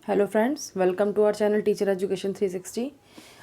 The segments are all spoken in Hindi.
Hello friends, welcome to our channel teacher education 360।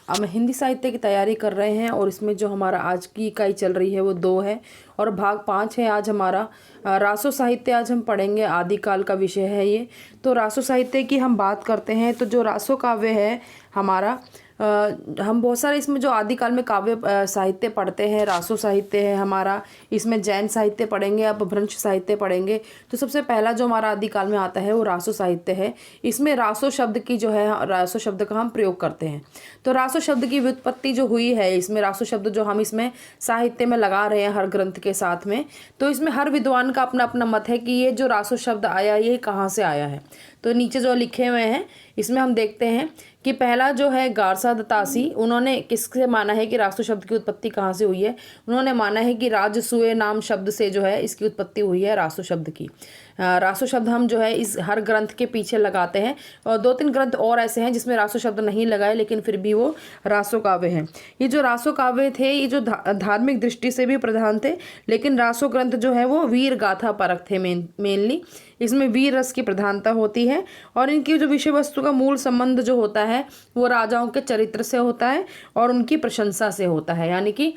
अब हम हिंदी साहित्य की तैयारी कर रहे हैं और इसमें जो हमारा आज की इकाई चल रही है वो 2 है और भाग 5 है आज हमारा। रासो साहित्य आज हम पढ़ेंगे, आदिकाल का विषय है ये। तो रासो साहित्य की हम बात करते हैं तो जो रासो काव्य है हमारा, हम बहुत सारे इसमें जो आदिकाल में काव्य साहित्य पढ़ते हैं, रासो साहित्य है हमारा। इसमें जैन साहित्य पढ़ेंगे, अपभ्रंश साहित्य पढ़ेंगे। तो सबसे पहला जो हमारा आदिकाल में आता है वो रासो साहित्य है। इसमें रासो शब्द की जो है, रासो शब्द का हम प्रयोग करते हैं। तो रासो शब्द की व्युत्पत्ति जो हुई है, इसमें रासो शब्द जो हम इसमें साहित्य में लगा रहे हैं हर ग्रंथ के साथ में, तो इसमें हर विद्वान का अपना अपना मत है कि ये जो रासो शब्द आया ये कहाँ से आया है। तो नीचे जो लिखे हुए हैं इसमें हम देखते हैं कि पहला जो है गारसा दत्तासी, उन्होंने किससे माना है कि रासो शब्द की उत्पत्ति कहाँ से हुई है। उन्होंने माना है कि राजसूय नाम शब्द से जो है इसकी उत्पत्ति हुई है रासो शब्द की। रासो शब्द हम जो है इस हर ग्रंथ के पीछे लगाते हैं और 2-3 ग्रंथ और ऐसे हैं जिसमें रासो शब्द नहीं लगाए लेकिन फिर भी वो रासो काव्य हैं। ये जो रासो काव्य थे ये जो धार्मिक दृष्टि से भी प्रधान थे, लेकिन रासो ग्रंथ जो है वो वीर गाथा परक थे मेनली। इसमें वीर रस की प्रधानता होती है और इनकी जो विषय वस्तु का मूल संबंध जो होता है वो राजाओं के चरित्र से होता है और उनकी प्रशंसा से होता है। यानी कि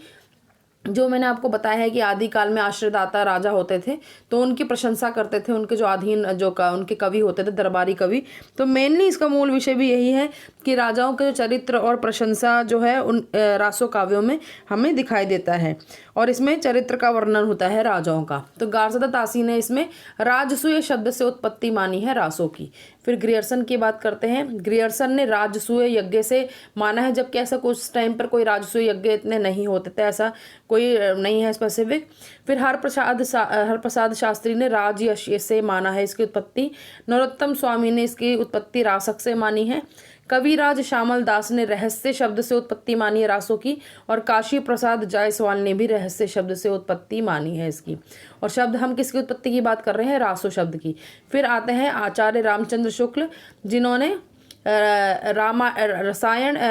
जो मैंने आपको बताया है कि आदिकाल में आश्रयदाता राजा होते थे तो उनकी प्रशंसा करते थे, उनके जो अधीन उनके कवि होते थे, दरबारी कवि। तो मेनली इसका मूल विषय भी यही है कि राजाओं के जो चरित्र और प्रशंसा जो है उन रासो काव्यों में हमें दिखाई देता है और इसमें चरित्र का वर्णन होता है राजाओं का। तो गारसा दत्तासी ने इसमें राजसूय शब्द से उत्पत्ति मानी है रासो की। फिर ग्रियर्सन की बात करते हैं। ग्रियर्सन ने राजसूय यज्ञ से माना है, जबकि ऐसा कुछ टाइम पर कोई राजसूय यज्ञ इतने नहीं होते थे, ऐसा कोई नहीं है स्पेसिफिक। फिर हरप्रसाद शास्त्री ने राजयश से माना है इसकी उत्पत्ति। नरोत्तम स्वामी ने इसकी उत्पत्ति रासक से मानी है। कविराज श्यामल दास ने रहस्य शब्द से उत्पत्ति मानी है रासो की और काशी प्रसाद जायसवाल ने भी रहस्य शब्द से उत्पत्ति मानी है इसकी। और शब्द हम किसकी उत्पत्ति की बात कर रहे हैं? रासो शब्द की। फिर आते हैं आचार्य रामचंद्र शुक्ल, जिन्होंने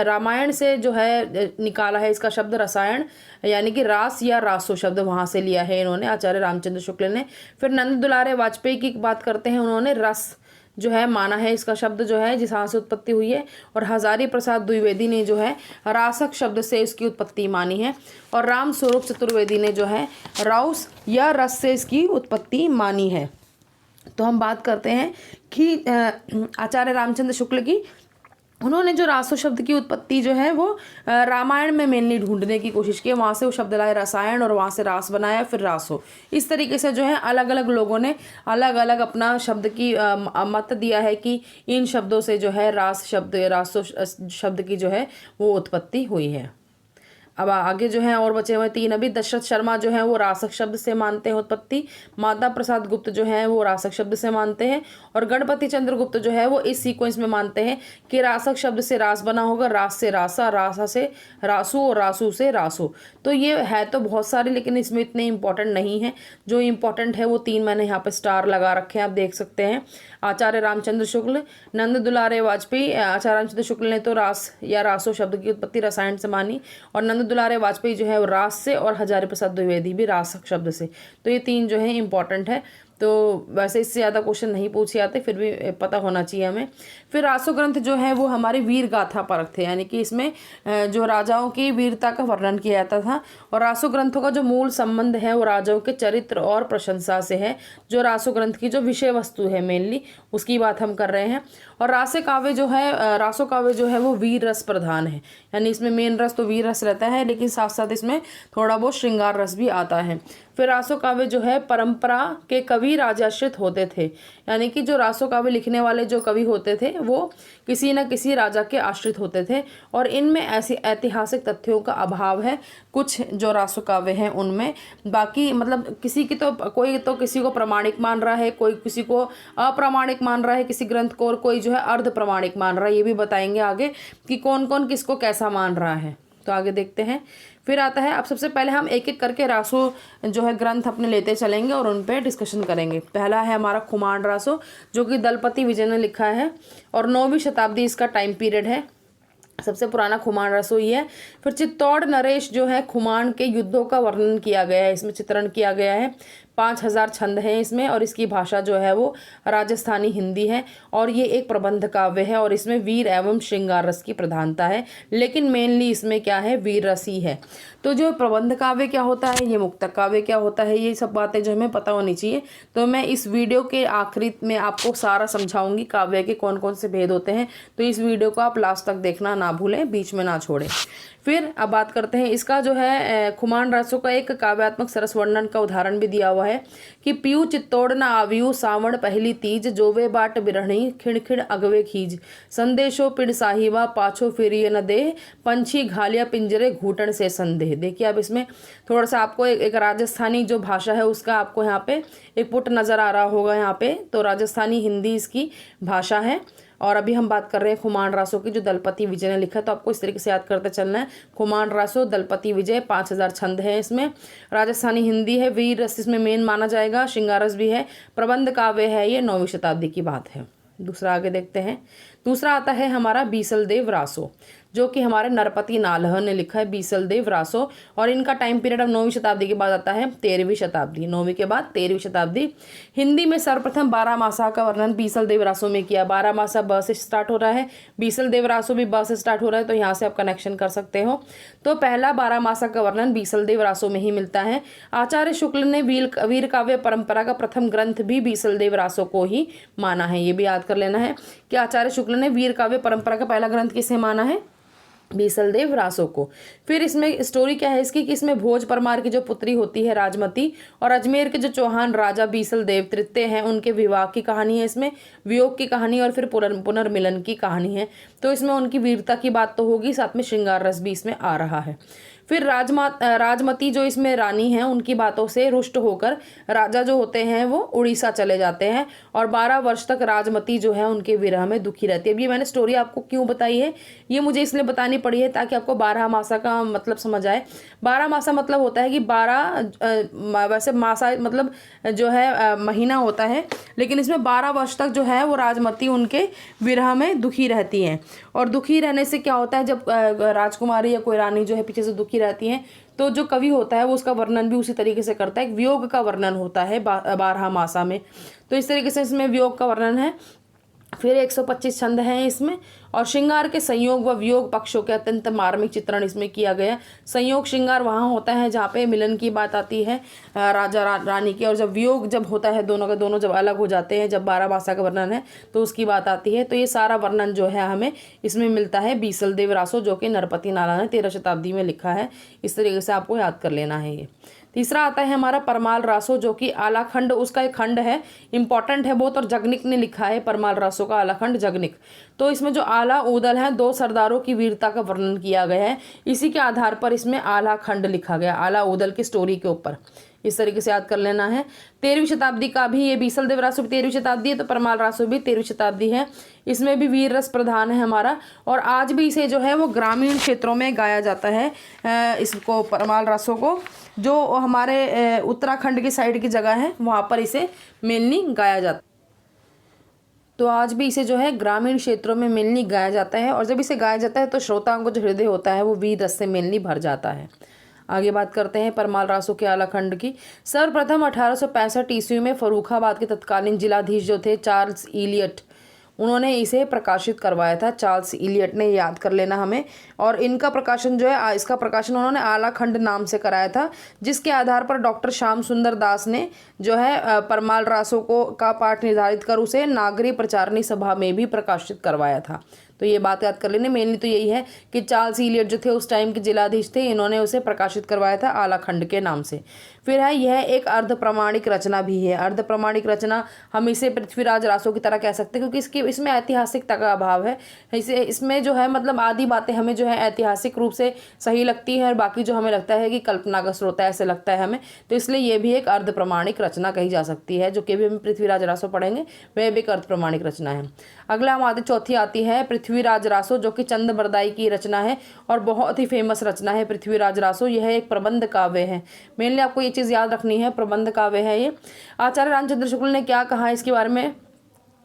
रामायण से जो है निकाला है इसका शब्द रसायन, यानी कि रास या रासो शब्द वहाँ से लिया है इन्होंने, आचार्य रामचंद्र शुक्ल ने। फिर नंद दुलारे वाजपेयी की बात करते हैं, उन्होंने रस जो है माना है इसका शब्द जो है जिस से उत्पत्ति हुई है। और हजारी प्रसाद द्विवेदी ने जो है रासक शब्द से इसकी उत्पत्ति मानी है। और राम स्वरूप चतुर्वेदी ने जो है राउस या रस से इसकी उत्पत्ति मानी है। तो हम बात करते हैं कि आचार्य रामचंद्र शुक्ल की, उन्होंने जो रासो शब्द की उत्पत्ति जो है वो रामायण में मेनली ढूंढने की कोशिश की। वहाँ से वो शब्द लाए रसायन और वहाँ से रास बनाया, फिर रासो। इस तरीके से जो है अलग अलग लोगों ने अलग अलग अपना शब्द की मत दिया है कि इन शब्दों से जो है रासो शब्द की जो है वो उत्पत्ति हुई है। अब आगे जो है और बचे हुए 3 अभी। दशरथ शर्मा जो है वो रासक शब्द से मानते हैं उत्पत्ति। माता प्रसाद गुप्त जो है वो रासक शब्द से मानते हैं और गणपति चंद्र गुप्त जो है वो इस सीक्वेंस में मानते हैं कि रासक शब्द से रास बना होगा, रास से रासा, रासा से रासू और रासू से रासो। तो ये है तो बहुत सारे, लेकिन इसमें इतने इंपॉर्टेंट नहीं है। जो इंपॉर्टेंट है वो 3 मैंने यहाँ पे स्टार लगा रखे हैं, आप देख सकते हैं। आचार्य रामचंद्र शुक्ल, नंद दुलारे वाजपेयी। आचार्य रामचंद्र शुक्ल ने तो रास या रासो शब्द की उत्पत्ति रसायन से मानी और नंद दुलारे वाजपेयी जो है वो रास से, और हजारी प्रसाद द्विवेदी भी रासक शब्द से। तो ये 3 जो है इंपॉर्टेंट है। तो वैसे इससे ज़्यादा क्वेश्चन नहीं पूछे जाते, फिर भी पता होना चाहिए हमें। फिर रासो ग्रंथ जो है वो हमारे वीर गाथा परक थे, यानी कि इसमें जो राजाओं की वीरता का वर्णन किया जाता था। और रासो ग्रंथों का जो मूल संबंध है वो राजाओं के चरित्र और प्रशंसा से है। जो रासो ग्रंथ की जो विषय वस्तु है मेनली उसकी बात हम कर रहे हैं। और रासो काव्य जो है वो वीर रस प्रधान है, यानी इसमें मेन रस तो वीर रस रहता है, लेकिन साथ साथ इसमें थोड़ा बहुत श्रृंगार रस भी आता है। फिर रासो काव्य जो है परंपरा के कवि राजाश्रित होते थे, यानी कि जो रासो काव्य लिखने वाले जो कवि होते थे वो किसी न किसी राजा के आश्रित होते थे। और इनमें ऐसे ऐतिहासिक तथ्यों का अभाव है कुछ जो रासो काव्य हैं उनमें। बाकी मतलब कोई तो किसी को प्रमाणिक मान रहा है, कोई किसी को अप्रामाणिक मान रहा है किसी ग्रंथ को, और कोई जो है अर्ध प्रमाणिक मान रहा है। ये भी बताएंगे आगे कि कौन कौन किसको कैसा मान रहा है। तो आगे देखते हैं। फिर आता है, अब सबसे पहले हम एक एक करके रासो जो है ग्रंथ अपने लेते चलेंगे और उन पे डिस्कशन करेंगे। पहला है हमारा खुमान रासो, जो कि दलपति विजय ने लिखा है और 9वीं शताब्दी इसका टाइम पीरियड है। सबसे पुराना खुमान रासो ही है। फिर चित्तौड़ नरेश जो है खुमान के युद्धों का वर्णन किया गया है, इसमें चित्रण किया गया है। 5000 छंद हैं इसमें, और इसकी भाषा जो है वो राजस्थानी हिंदी है, और ये एक प्रबंध काव्य है, और इसमें वीर एवं श्रृंगार रस की प्रधानता है, लेकिन मेनली इसमें क्या है, वीर रस ही है। तो जो प्रबंध काव्य क्या होता है, ये मुक्तक काव्य क्या होता है, ये सब बातें जो हमें पता होनी चाहिए। तो मैं इस वीडियो के आखिरी में आपको सारा समझाऊंगी काव्य के कौन कौन से भेद होते हैं, तो इस वीडियो को आप लास्ट तक देखना ना भूलें, बीच में ना छोड़ें। फिर अब बात करते हैं इसका जो है खुमान रासों का एक काव्यात्मक सरस वर्णन का उदाहरण भी दिया हुआ है कि पीयू चित्तौड़ न आवियू सावण पहली तीज, जोवे बाट बिरहणी खिड़खिड़ अगवे खीज, संदेशो पिड़ साहिबा पाछो फिरिय न दे, पंछी घालिया पिंजरे घूटन से संदेह। देखिए अब इसमें थोड़ा सा आपको एक राजस्थानी जो भाषा है उसका आपको यहाँ पे एक पुट नज़र आ रहा होगा यहाँ पे, तो राजस्थानी हिंदी इसकी भाषा है। और अभी हम बात कर रहे हैं खुमान रासो की, जो दलपति विजय ने लिखा है, तो आपको इस तरीके से याद करते चलना है। खुमान रासो, दलपति विजय, 5000 छंद है इसमें, राजस्थानी हिंदी है, वीर रस इसमें मेन माना जाएगा, श्रृंगार रस भी है, प्रबंध काव्य है, ये 9वीं शताब्दी की बात है। दूसरा आगे देखते हैं। दूसरा आता है हमारा बीसल देव रासो, जो कि हमारे नरपति नालह ने लिखा है, बीसल देव रासो, और इनका टाइम पीरियड अब 9वीं शताब्दी के बाद आता है 13वीं शताब्दी, 9वीं के बाद 13वीं शताब्दी। हिंदी में सर्वप्रथम 12 मासा का वर्णन बीसल देव रासो में किया। 12 मासा ब से स्टार्ट हो रहा है, बीसल देव रासो भी ब से स्टार्ट हो रहा है, तो यहाँ से आप कनेक्शन कर सकते हो। तो पहला 12 मासा का वर्णन बीसल देव रासो में ही मिलता है। आचार्य शुक्ल ने वीर काव्य परंपरा का प्रथम ग्रंथ भी बीसल देव रासो को ही माना है। ये भी याद कर लेना है कि आचार्य शुक्ल ने वीर काव्य परंपरा का पहला ग्रंथ किसे माना है, बीसल देव रासो को। फिर इसमें स्टोरी क्या है इसकी कि इसमें भोज परमार की जो पुत्री होती है राजमती, और अजमेर के जो चौहान राजा बीसल देव तृतीय हैं, उनके विवाह की कहानी है इसमें, वियोग की कहानी और फिर पुनर्मिलन की कहानी है। तो इसमें उनकी वीरता की बात तो होगी, साथ में श्रृंगार रस भी इसमें आ रहा है। फिर राजमती जो इसमें रानी हैं, उनकी बातों से रुष्ट होकर राजा जो होते हैं वो उड़ीसा चले जाते हैं, और 12 वर्ष तक राजमती जो है उनके विरह में दुखी रहती है। अब ये मैंने स्टोरी आपको क्यों बताई है, ये मुझे इसलिए बतानी पड़ी है ताकि आपको 12 मासा का मतलब समझ आए। 12 मासा मतलब होता है कि 12 वैसे मासा मतलब जो है महीना होता है, लेकिन इसमें 12 वर्ष तक जो है वो राजमती उनके विरह में दुखी रहती हैं। और दुखी रहने से क्या होता है, जब राजकुमारी या कोई रानी जो है पीछे से दुखी रहती हैं, तो जो कवि होता है वो उसका वर्णन भी उसी तरीके से करता है, वियोग का वर्णन होता है 12 मासा में। तो इस तरीके से इसमें वियोग का वर्णन है। फिर 125 छंद हैं इसमें, और श्रृंगार के संयोग व वियोग पक्षों के अत्यंत मार्मिक चित्रण इसमें किया गया। संयोग श्रृंगार वहाँ होता है जहाँ पे मिलन की बात आती है राजा रानी की, और जब वियोग जब होता है दोनों के दोनों जब अलग हो जाते हैं, जब 12 मासा का वर्णन है तो उसकी बात आती है। तो ये सारा वर्णन जो है हमें इसमें मिलता है बीसल देव रासो, जो कि नरपति नाला ने 13 शताब्दी में लिखा है। इस तरीके से आपको याद कर लेना है ये। तीसरा आता है हमारा परमाल रासो, जो कि आलाखंड उसका एक खंड है, इंपॉर्टेंट है बहुत, और जगनिक ने लिखा है परमाल रासो का आलाखंड जगनिक। तो इसमें जो आला उदल है, 2 सरदारों की वीरता का वर्णन किया गया है, इसी के आधार पर इसमें आलाखंड लिखा गया, आला उदल की स्टोरी के ऊपर। इस तरीके से याद कर लेना है। 13वीं शताब्दी का भी ये बीसल देव रासो भी 13वीं शताब्दी है, तो परमाल रासो भी 13वीं शताब्दी है। इसमें भी वीर रस प्रधान है हमारा, और आज भी इसे जो है वो ग्रामीण क्षेत्रों में गाया जाता है। इसको परमाल रासो को जो हमारे उत्तराखंड की साइड की जगह है वहाँ पर इसे मेनली गाया जाता है। तो आज भी इसे जो है ग्रामीण क्षेत्रों में मेनली गाया जाता है, और जब इसे गाया जाता है तो श्रोताओं को जो हृदय होता है वो वीर रस से मेनली भर जाता है। आगे बात करते हैं परमाल रासो के आलाखंड की। सर्वप्रथम 1865 ईस्वी में फर्रुखाबाद के तत्कालीन जिलाधीश जो थे चार्ल्स इलियट, उन्होंने इसे प्रकाशित करवाया था। चार्ल्स इलियट ने, याद कर लेना हमें। और इनका प्रकाशन जो है, इसका प्रकाशन उन्होंने आलाखंड नाम से कराया था, जिसके आधार पर डॉक्टर श्याम सुंदर दास ने जो है परमाल रासो को का पाठ निर्धारित कर उसे नागरी प्रचारणी सभा में भी प्रकाशित करवाया था। तो ये बात याद कर लेने, मेनली तो यही है कि चार्ल्स इलियट जो थे उस टाइम के जिलाधीश थे, इन्होंने उसे प्रकाशित करवाया था आलाखंड के नाम से। फिर है यह एक अर्ध प्रमाणिक रचना भी है। अर्ध प्रमाणिक रचना हम इसे पृथ्वीराज रासो की तरह कह सकते हैं, क्योंकि इसमें ऐतिहासिकता का अभाव है। इसमें जो है मतलब आधी बातें हमें जो है ऐतिहासिक रूप से सही लगती है, और बाकी जो हमें लगता है कि कल्पना का स्रोत है, ऐसे लगता है हमें। तो इसलिए ये भी एक अर्ध प्रमाणिक रचना कही जा सकती है, जो कि भी हम पृथ्वीराज रासो पढ़ेंगे वह भी एक अर्ध प्रमाणिक रचना है। अगला हमारी चौथी आती है पृथ्वीराज रासो, जो कि चंद बरदाई की रचना है और बहुत ही फेमस रचना है पृथ्वीराज रासो। यह एक प्रबंध काव्य है। मेनली आपको ये चीज़ याद रखनी है, प्रबंध काव्य है ये। आचार्य रामचंद्र शुक्ल ने क्या कहा इसके बारे में,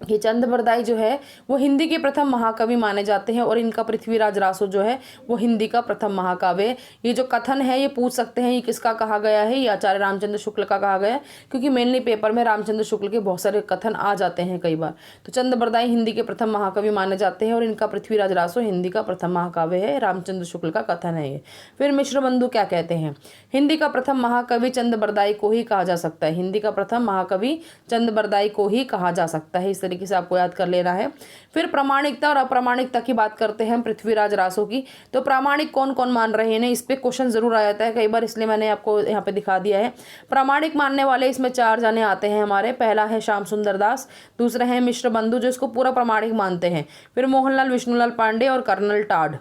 ये चंद बरदाई जो है वो हिंदी के प्रथम महाकवि माने जाते हैं और इनका पृथ्वीराज रासो जो है वो हिंदी का प्रथम महाकाव्य है। ये जो कथन है ये पूछ सकते हैं ये किसका कहा गया है, ये आचार्य रामचंद्र शुक्ल का कहा गया है, क्योंकि मेनली पेपर में रामचंद्र शुक्ल के बहुत सारे कथन आ जाते हैं कई बार। तो चंद बरदाई हिंदी के प्रथम महाकवि माने जाते हैं और इनका पृथ्वीराज रासो हिंदी का प्रथम महाकाव्य है, रामचंद्र शुक्ल का कथन है ये। फिर मिश्र बंधु क्या कहते हैं, हिंदी का प्रथम महाकवि चंद बरदाई को ही कहा जा सकता है, हिंदी का प्रथम महाकवि चंद बरदाई को ही कहा जा सकता है। इस तरीके से आपको याद कर लेना है। फिर प्रामाणिकता और अप्रामाणिकता की बात करते हैं हम पृथ्वीराज रासो की। तो प्रामाणिक कौन कौन मान रहे हैं, इस पे क्वेश्चन जरूर आ जाता है कई बार, इसलिए मैंने आपको यहाँ पे दिखा दिया है। प्रामाणिक मानने वाले इसमें 4 जने आते हैं हमारे। पहला है श्याम सुंदर दास, दूसरे हैं मिश्र बंधु जो इसको पूरा प्रामाणिक मानते हैं, फिर मोहनलाल विष्णुलाल पांडे और कर्नल टाड,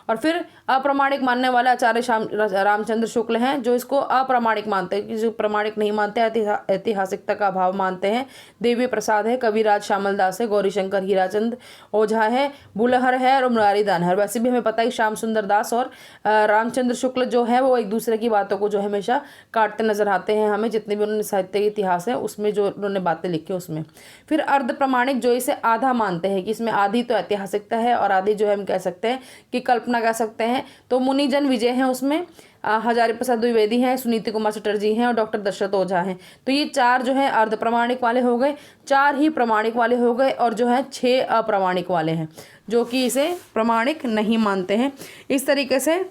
और फिर अप्रामाणिक मानने वाले आचार्य रामचंद्र शुक्ल हैं जो इसको अप्रामाणिक मानते हैं, जो प्रमाणिक नहीं मानते, ऐतिहासिकता का अभाव मानते हैं। देवी प्रसाद है, कविराज श्यामल दास है, गौरीशंकर हीराचंद ओझा है, बुलहर है और मुरारी दानहर। वैसे भी हमें पता है श्याम सुंदर दास और रामचंद्र शुक्ल जो है वो एक दूसरे की बातों को जो हमेशा काटते नजर आते हैं हमें, जितने भी उन्होंने साहित्य इतिहास है उसमें जो उन्होंने बातें लिखी उसमें। फिर अर्ध प्रमाणिक जो इसे आधा मानते हैं कि इसमें आधी तो ऐतिहासिकता है और आधी जो है हम कह सकते हैं कि कल्पना कह सकते हैं। तो मुनिजन विजय हैं उसमें, हजारी प्रसाद द्विवेदी हैं, सुनीति कुमार चटर्जी हैं और डॉक्टर दशरथ ओझा हैं। तो ये 4 जो है अर्ध प्रमाणिक वाले हो गए, 4 ही प्रमाणिक वाले हो गए और जो है 6 अप्रामाणिक वाले हैं जो कि इसे प्रमाणिक नहीं मानते हैं। इस तरीके से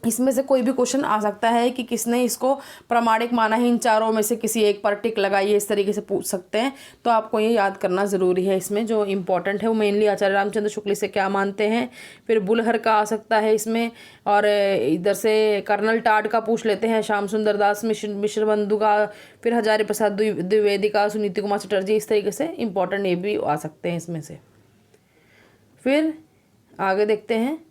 इसमें से कोई भी क्वेश्चन आ सकता है कि किसने इसको प्रमाणिक माना है, इन चारों में से किसी एक पर टिक लगाइए, इस तरीके से पूछ सकते हैं। तो आपको ये याद करना ज़रूरी है। इसमें जो इंपॉर्टेंट है वो मेनली आचार्य रामचंद्र शुक्ल से क्या मानते हैं, फिर बुलहर का आ सकता है इसमें, और इधर से कर्नल टाड का पूछ लेते हैं, श्याम सुंदर दास, मिश्र बंधु का, फिर हजारी प्रसाद द्विवेदी का, सुनीति कुमार चटर्जी, इस तरीके से इंपॉर्टेंट ये भी आ सकते हैं इसमें से। फिर आगे देखते हैं।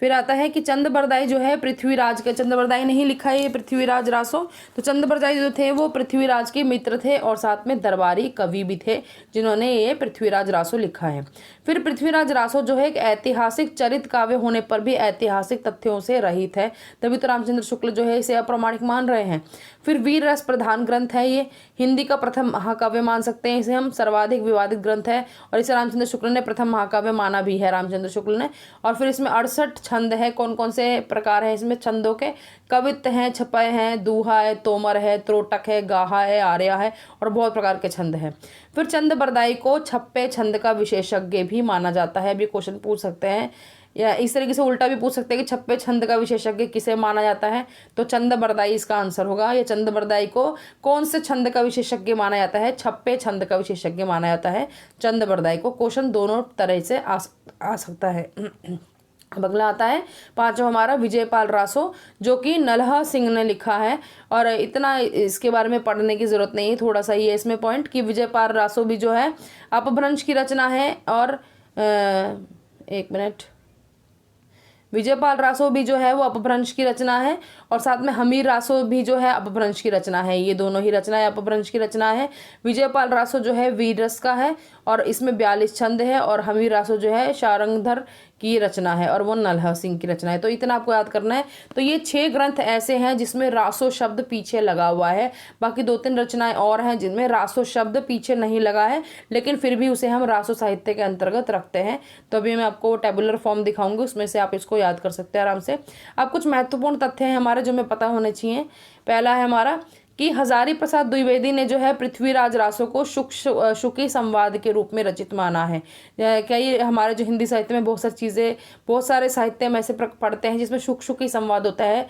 फिर आता है कि चंद बरदाई जो है पृथ्वीराज के, चंद बरदाई नहीं लिखा है ये पृथ्वीराज रासो, तो चंद बरदाई जो थे वो पृथ्वीराज के मित्र थे और साथ में दरबारी कवि भी थे जिन्होंने ये पृथ्वीराज रासो लिखा है। फिर पृथ्वीराज रासो जो है एक ऐतिहासिक चरित काव्य होने पर भी ऐतिहासिक तथ्यों से रहित है, तभी तो रामचंद्र शुक्ल जो है इसे अप्रामाणिक मान रहे हैं। फिर वीर रस प्रधान ग्रंथ है, ये हिंदी का प्रथम महाकाव्य मान सकते हैं इसे हम, सर्वाधिक विवादित ग्रंथ है और इसे रामचंद्र शुक्ल ने प्रथम महाकाव्य माना भी है रामचंद्र शुक्ल ने। और फिर इसमें 68 छंद है, कौन कौन से प्रकार है इसमें छंदों के, कवित्त हैं, छपय हैं, दूहा है, तोमर है, त्रोटक है, गाहा है, आर्या है और बहुत प्रकार के छंद हैं। फिर चंद बरदाई को छप्पे छंद का विशेषज्ञ भी माना जाता है, भी क्वेश्चन पूछ सकते हैं, या इस तरीके से उल्टा भी पूछ सकते हैं कि छप्पे छंद का विशेषज्ञ किसे माना जाता है, तो चंद बरदाई इसका आंसर होगा। या चंद बरदाई को कौन से छंद का विशेषज्ञ माना जाता है, छप्पे छंद का विशेषज्ञ माना जाता है चंद बरदाई को। क्वेश्चन दोनों तरह से आ सकता है। अब अगला आता है 5वां हमारा विजयपाल रासो, जो कि नल्हा सिंह ने लिखा है, और इतना इसके बारे में पढ़ने की जरूरत नहीं है, थोड़ा सा ये इसमें पॉइंट कि विजयपाल रासो भी जो है अपभ्रंश की रचना है, और एक मिनट, विजयपाल रासो भी जो है वो अपभ्रंश की रचना है और साथ में हमीर रासो भी जो है अपभ्रंश की रचना है। ये दोनों ही रचनाएं अपभ्रंश की रचना है। विजयपाल रासो जो है वीर रस का है और इसमें 42 छंद है, और हमीर रासो जो है शारंगधर की रचना है और वो नल्हा सिंह की रचना है। तो इतना आपको याद करना है। तो ये 6 ग्रंथ ऐसे हैं जिसमें रासो शब्द पीछे लगा हुआ है, बाकी 2-3 रचनाएं और हैं जिनमें रासो शब्द पीछे नहीं लगा है, लेकिन फिर भी उसे हम रासो साहित्य के अंतर्गत रखते हैं। तो अभी मैं आपको टेबुलर फॉर्म दिखाऊंगी, उसमें से आप इसको याद कर सकते हैं आराम से। अब कुछ महत्वपूर्ण तथ्य हैं हमारे जो हमें पता होने चाहिए। पहला है हमारा कि हजारी प्रसाद द्विवेदी ने जो है पृथ्वीराज रासो को शुकी संवाद के रूप में रचित माना है। क्या ये हमारे जो हिंदी साहित्य में बहुत सारी चीज़ें, बहुत सारे साहित्य में ऐसे पढ़ते हैं जिसमें शुकी संवाद होता है,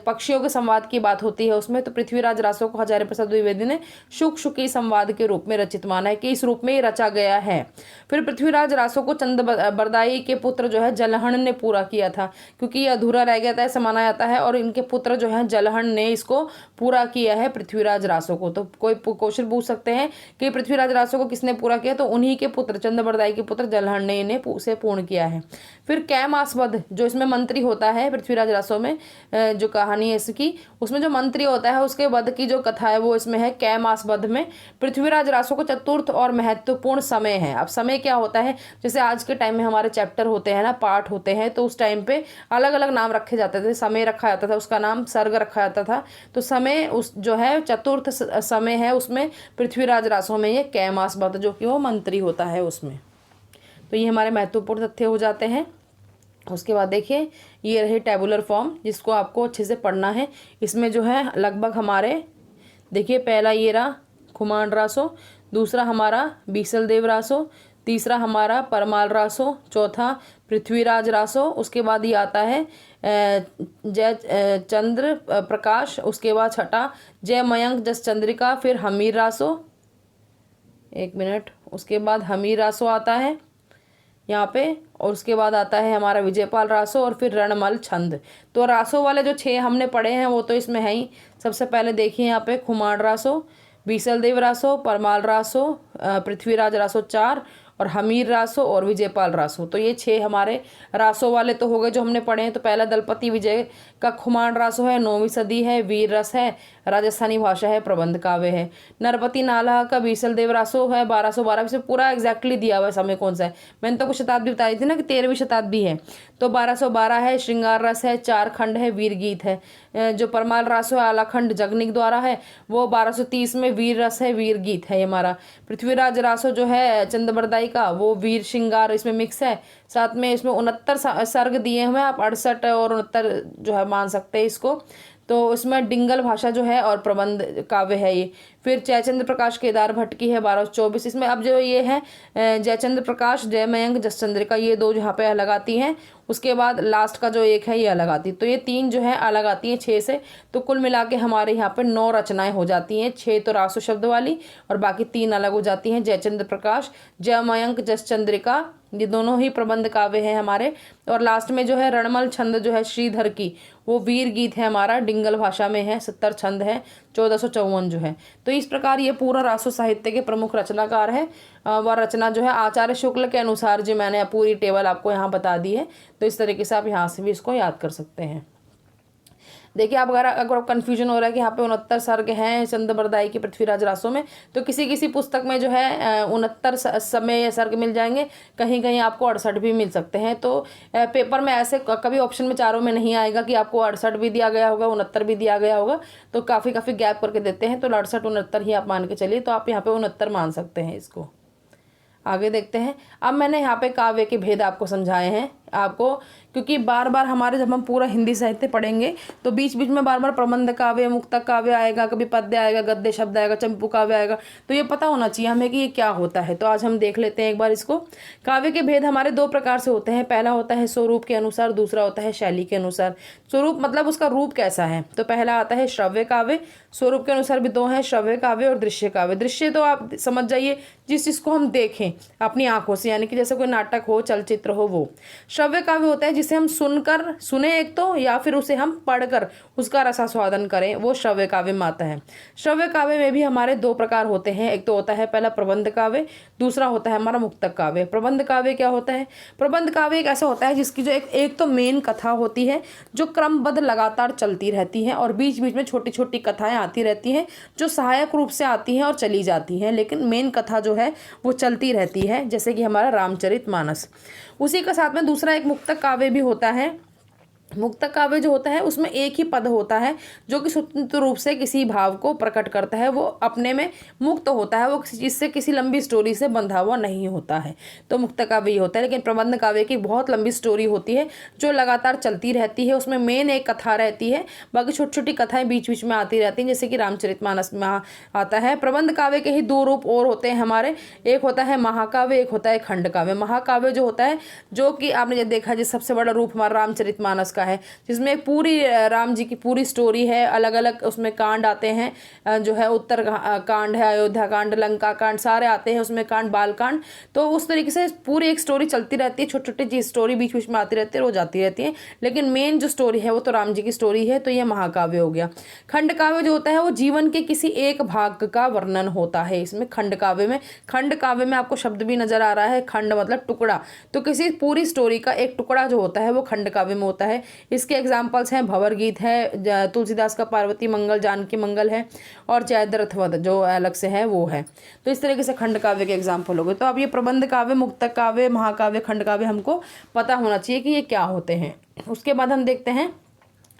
पक्षियों के संवाद की बात होती है उसमें, तो पृथ्वीराज रासो को हजारी प्रसाद द्विवेदी ने शुकी संवाद के रूप में रचित माना है कि इस रूप में ये रचा गया है। फिर पृथ्वीराज रासो को चंद बरदाई के पुत्र जो है जलहण ने पूरा किया था, क्योंकि ये अधूरा रह गया था ऐसा माना जाता है, और इनके पुत्र जो है जलहण ने इसको पूरा किया है पृथ्वीराज रासो को। तो कोई क्वेश्चन पूछ सकते हैं कि पृथ्वीराज रासो को किसने पूरा किया, तो उन्हीं के पुत्र चंद बरदाई के पुत्र जलहण ने इन्हें उसे पूर्ण किया है। फिर कैमासवध, जो इसमें मंत्री होता है पृथ्वीराज रासो में, जो कहानी है इसकी, उसमें जो मंत्री होता है उसके वध की जो कथा है वो इसमें है कैमासवध में। पृथ्वीराज रासो को चतुर्थ और महत्वपूर्ण समय है। अब समय क्या होता है, जैसे आज के टाइम में हमारे चैप्टर होते हैं ना, पाठ होते हैं, तो उस टाइम पे अलग अलग नाम रखे जाते थे। समय रखा जाता था, उसका नाम सर्ग रखा जाता था। तो समय उस जो है चतुर्थ समय है उसमें पृथ्वीराज रासों में ये कैमास भट्ट जो कि वो मंत्री होता है उसमें। तो ये हमारे महत्वपूर्ण तथ्य हो जाते हैं। उसके बाद देखिए ये रही टेबुलर फॉर्म जिसको आपको अच्छे से पढ़ना है। इसमें जो है लगभग हमारे देखिए पहला ये रहा खुमान रासो, दूसरा हमारा बीसल देव रासो, तीसरा हमारा परमाल रासो, चौथा पृथ्वीराज रासो, उसके बाद ये आता है जय चंद्र प्रकाश, उसके बाद छठा जय मयंक जस चंद्रिका, फिर हमीर रासो, एक मिनट, उसके बाद हमीर रासो आता है यहाँ पे, और उसके बाद आता है हमारा विजयपाल रासो और फिर रणमल छंद। तो रासो वाले जो 6 हमने पढ़े हैं वो तो इसमें है ही। सबसे पहले देखिए यहाँ पे खुमाण रासो, बीसल देव रासो, परमाल रासो, पृथ्वीराज रासो 4 और हमीर रासो और विजयपाल रासो। तो ये 6 हमारे रासो वाले तो हो गए जो हमने पढ़े हैं। तो पहला दलपति विजय का खुमान रासो है, 9वीं सदी है, वीर रस है, राजस्थानी भाषा है, प्रबंध काव्य है। नरपति नाला का बीसल देव रासो है 1212, से पूरा एग्जैक्टली दिया हुआ है समय कौन सा है। मैंने तो कुछ शताब्दी बताई थी ना कि 13वीं शताब्दी है। तो 1212 है, श्रृंगार रस है, 4 खंड है, वीर गीत है। जो परमाल रासो है आलाखंड जगनिक द्वारा है वो 1230 में, वीर रस है, वीर गीत है हमारा। पृथ्वीराज रासो जो है चंद्रबरदाई का वो वीर श्रृंगार इसमें मिक्स है। साथ में इसमें 69 सर्ग दिए हुए हैं, आप 68 और 69 जो है मान सकते हैं इसको। तो इसमें डिंगल भाषा जो है और प्रबंध काव्य है ये। फिर जयचंद्र प्रकाश केदार भट्ट की है 1224। इसमें अब जो ये है जयचंद्र प्रकाश, जय मयंक, जस चंद्रिका, ये 2 यहाँ पे अलग आती हैं। उसके बाद लास्ट का जो एक है ये अलग आती है। तो ये 3 जो है अलग आती हैं 6 से। तो कुल मिला के हमारे यहाँ पे 9 रचनाएं हो जाती हैं, 6 तो रासो शब्द वाली और बाकी 3 अलग हो जाती हैं। जयचंद्र प्रकाश, जय मयंक, जस चंद्रिका, ये दोनों ही प्रबंध काव्य हैं हमारे। और लास्ट में जो है रणमल छंद जो है श्रीधर की, वो वीर गीत है हमारा, डिंगल भाषा में है, 70 छंद है, 1454 जो है। तो इस प्रकार ये पूरा रासो साहित्य के प्रमुख रचनाकार है। वह रचना जो है आचार्य शुक्ल के अनुसार जो मैंने पूरी टेबल आपको यहाँ बता दी है। तो इस तरीके से आप यहाँ से भी इसको याद कर सकते हैं। देखिए आप अगर कन्फ्यूजन हो रहा है कि यहाँ पे 69 सर्ग हैं चंद्रबरदाई की पृथ्वीराज रासो में, तो किसी किसी पुस्तक में जो है 69 समय या सर्ग मिल जाएंगे, कहीं कहीं आपको 68 भी मिल सकते हैं। तो पेपर में ऐसे कभी ऑप्शन में चारों में नहीं आएगा कि आपको 68 भी दिया गया होगा, 69 भी दिया गया होगा। तो काफ़ी गैप करके देते हैं। तो 68 69 ही आप मान के चलिए। तो आप यहाँ पे 69 मान सकते हैं इसको। आगे देखते हैं। अब मैंने यहाँ पे काव्य के भेद आपको समझाए हैं आपको, क्योंकि बार बार हमारे जब हम पूरा हिंदी साहित्य पढ़ेंगे तो बीच बीच में बार बार प्रबंध काव्य, मुक्तक काव्य आएगा, कभी पद्य आएगा, गद्य शब्द आएगा, चंपू काव्य आएगा। तो ये पता होना चाहिए हमें कि ये क्या होता है। तो आज हम देख लेते हैं एक बार इसको। काव्य के भेद हमारे 2 प्रकार से होते हैं। पहला होता है स्वरूप के अनुसार, दूसरा होता है शैली के अनुसार। स्वरूप मतलब उसका रूप कैसा है। तो पहला आता है श्रव्य काव्य। स्वरूप के अनुसार भी 2 हैं, श्रव्य काव्य और दृश्य काव्य। दृश्य तो आप समझ जाइए जिस चीज़ को हम देखें अपनी आंखों से, यानी कि जैसे कोई नाटक हो, चलचित्र हो, वो। श्रव्य काव्य होता है जिसे हम सुने एक तो, या फिर उसे हम पढ़कर उसका रसास्वादन करें, वो श्रव्य काव्य में आता है। श्रव्य काव्य में भी हमारे 2 प्रकार होते हैं। एक तो होता है पहला प्रबंध काव्य, दूसरा होता है हमारा मुक्तक काव्य। प्रबंध काव्य क्या होता है। प्रबंध काव्य एक ऐसा होता है जिसकी जो एक तो मेन कथा होती है जो क्रमबद्ध लगातार चलती रहती है, और बीच बीच में छोटी छोटी कथाएं आती रहती हैं जो सहायक रूप से आती हैं और चली जाती हैं, लेकिन मेन कथा जो है वो चलती रहती है, जैसे कि हमारा रामचरितमानस। उसी के साथ में दूसरा एक मुक्तक काव्य भी होता है। मुक्तक काव्य जो होता है उसमें एक ही पद होता है जो कि स्वतंत्र रूप से किसी भाव को प्रकट करता है, वो अपने में मुक्त होता है, वो किसी चीज़ से, किसी लंबी स्टोरी से बंधा हुआ नहीं होता है। तो मुक्तक काव्य ही होता है। लेकिन प्रबंध काव्य की बहुत लंबी स्टोरी होती है जो लगातार चलती रहती है, उसमें मेन एक कथा रहती है, बाकी छोटी छोटी कथाएं बीच बीच में आती रहती हैं, जैसे कि रामचरितमानस में आता है। प्रबंध काव्य के ही 2 रूप और होते हैं हमारे। एक होता है महाकाव्य, एक होता है खंड काव्य। महाकाव्य जो होता है, जो कि आपने जब देखा जिस सबसे बड़ा रूप हमारा रामचरितमानस का है, जिसमें पूरी राम जी की पूरी स्टोरी है, अलग अलग उसमें कांड आते हैं, जो है उत्तर कांड है, अयोध्या कांड, लंका कांड, सारे आते हैं उसमें कांड, बाल कांड। तो उस तरीके से पूरी एक स्टोरी चलती रहती है, छोटी छोटी चीज स्टोरी बीच बीच में आती रहती है, वो जाती रहती है, लेकिन मेन जो स्टोरी है वो तो राम जी की स्टोरी है। तो ये महाकाव्य हो गया। खंड काव्य जो होता है वो जीवन के किसी एक भाग का वर्णन होता है। इसमें खंड काव्य में आपको शब्द भी नजर आ रहा है, खंड मतलब टुकड़ा। तो किसी पूरी स्टोरी का एक टुकड़ा जो होता है वो खंड काव्य में होता है। इसके एग्जाम्पल्स हैं भंवर गीत है, तुलसीदास का पार्वती मंगल, जानकी मंगल है, और जयद्रथ वध जो अलग से है वो है। तो इस तरीके से खंड काव्य के एग्जाम्पल हो गए। तो अब ये प्रबंध काव्य, मुक्तक काव्य, महाकाव्य, खंड काव्य हमको पता होना चाहिए कि ये क्या होते हैं। उसके बाद हम देखते हैं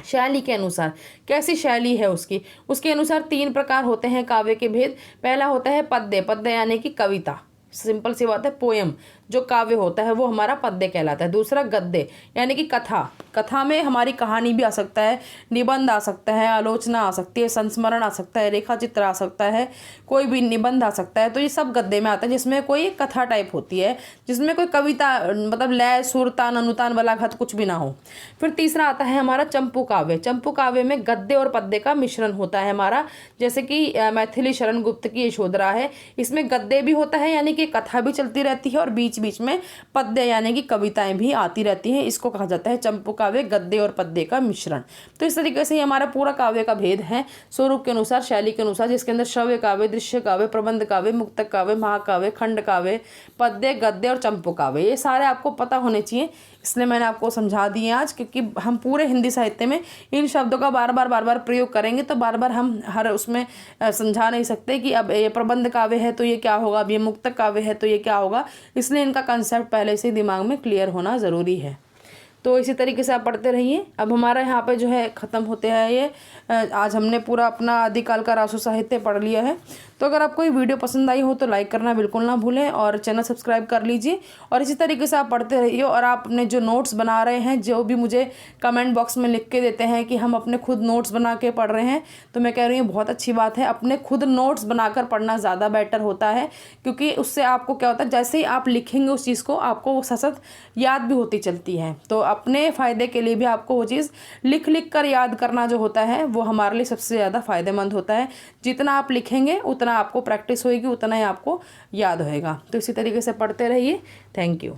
शैली के अनुसार कैसी शैली है उसकी, उसके अनुसार 3 प्रकार होते हैं काव्य के भेद। पहला होता है पद्य, पद्य यानी कि कविता, सिंपल सी बात है, पोयम जो काव्य होता है वो हमारा पद्य कहलाता है। दूसरा गद्य यानी कि कथा, कथा में हमारी कहानी भी आ सकता है, निबंध आ सकता है, आलोचना आ सकती है, संस्मरण आ सकता है, रेखा चित्र आ सकता है, कोई भी निबंध आ सकता है, तो ये सब गद्य में आता है, जिसमें कोई कथा टाइप होती है, जिसमें कोई कविता मतलब लय सुर तान अनुतान वाला घत कुछ भी ना हो। फिर तीसरा आता है हमारा चंपू काव्य। चंपू काव्य में गद्य और पद्य का मिश्रण होता है हमारा, जैसे कि मैथिली शरण गुप्त की यशोधरा है, इसमें गद्य भी होता है यानी कि कथा भी चलती रहती है, और बीच बीच में पद्य यानी कि कविताएं भी आती रहती हैं। इसको कहा जाता है चंपू काव्य, गद्य और पद्य का मिश्रण। तो इस तरीके से ये हमारा पूरा काव्य का भेद है स्वरूप के अनुसार, शैली के अनुसार, जिसके अंदर श्रव्य काव्य, दृश्य काव्य, प्रबंध काव्य, मुक्तक काव्य, महाकाव्य, खंड काव्य, पद्य, गद्य और चंपू काव्य, ये सारे आपको पता होने चाहिए, इसलिए मैंने आपको समझा दिए आज, क्योंकि हम पूरे हिंदी साहित्य में इन शब्दों का बार बार प्रयोग करेंगे तो बार बार हम हर उसमें समझा नहीं सकते कि अब ये प्रबंध काव्य है तो ये क्या होगा, अब ये मुक्तक काव्य है तो ये क्या होगा, इसलिए इनका कंसेप्ट पहले से दिमाग में क्लियर होना ज़रूरी है। तो इसी तरीके से आप पढ़ते रहिए। अब हमारा यहाँ पे जो है ख़त्म होते हैं ये, आज हमने पूरा अपना आदिकाल का रासो साहित्य पढ़ लिया है। तो अगर आपको ये वीडियो पसंद आई हो तो लाइक करना बिल्कुल ना भूलें और चैनल सब्सक्राइब कर लीजिए, और इसी तरीके से आप पढ़ते रहिए। और आप अपने जो नोट्स बना रहे हैं, जो भी मुझे कमेंट बॉक्स में लिख के देते हैं कि हम अपने खुद नोट्स बना के पढ़ रहे हैं, तो मैं कह रही हूँ बहुत अच्छी बात है। अपने खुद नोट्स बनाकर पढ़ना ज़्यादा बेटर होता है, क्योंकि उससे आपको क्या होता है, जैसे ही आप लिखेंगे उस चीज़ को, आपको वो सतत याद भी होती चलती है। तो अपने फ़ायदे के लिए भी आपको वो चीज़ लिख कर याद करना जो होता है वो हमारे लिए सबसे ज़्यादा फ़ायदेमंद होता है। जितना आप लिखेंगे उतना आपको प्रैक्टिस होएगी, उतना ही आपको याद होएगा। तो इसी तरीके से पढ़ते रहिए। Thank you.